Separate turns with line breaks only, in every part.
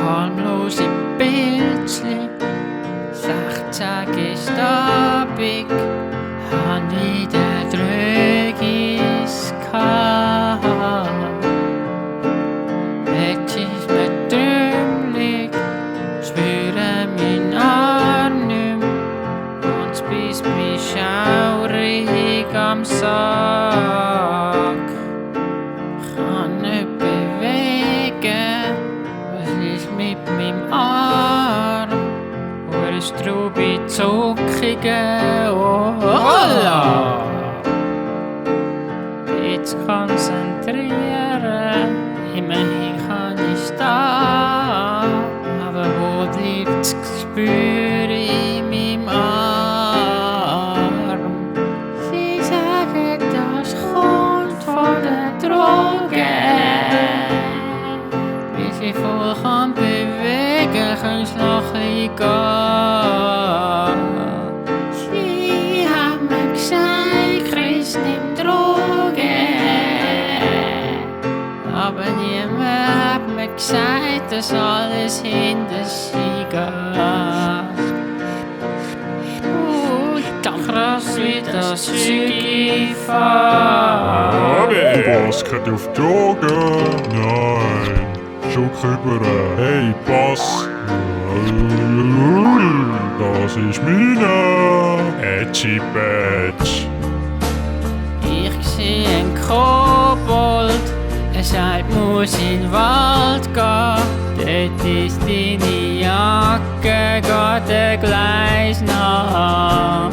harmlose Bildchen. 16 ist Abend, han wieder Drögis gehabt. Jetzt ist mir trümmelig, spüre mein Arm nicht mehr, und es bist mich schaurig am Sack. Kann nicht bewegen, was ist mit meinem Arm? Wo ist Trubi zuckige? Oh, holla! Jetzt konzentrieren, immerhin kann ich stehen, aber wo bleibt das Gespür in meinem Arm? Sie sagen, das kommt von der Droge. Bis ich voll kann bewegen, kann's noch ein gehen. Sie haben mir gesagt, Chris, nimm Drogen. Aber niemand hat mir gesagt, dass alles hinter sie geht. Krass, wie das Zügi fährt.
Pass geht auf Drogen, nein. Schuck über, hey, Pass. Das ist meine Edgy Badge.
Ich seh einen Kobold, er sagt, muss in den Wald gehen. Dort ist deine Jacke, geht der Gleis nach.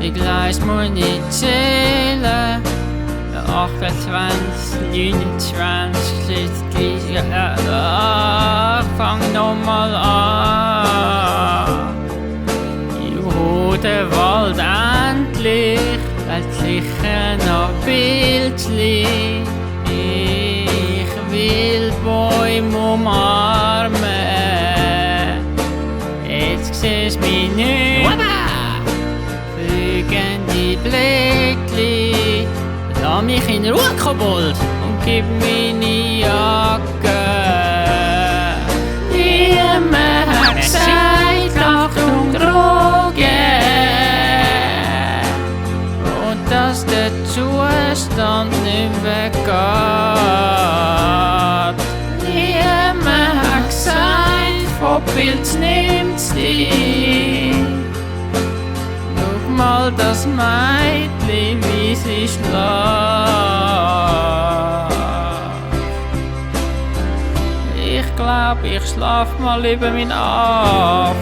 Die Gleis muss ich zählen. 28, 29, 30, fang nochmal an. Juhu, der Wald endlich, hat sicher noch Bildli. Ich will Bäume umarmen. Jetzt siehst mich nicht. Fliegende Blättli. Lass mich in Ruhe, Kobold, und gib meine Jacke. Niemand hat gesagt, Achtung, Drogen. Und dass der Zustand nicht weggeht. Niemand hat gesagt, von Pilz nimmt's dich. Schau mal das Mädli, wie sie schläft. Ich glaub, ich schlaf mal über mein Aff.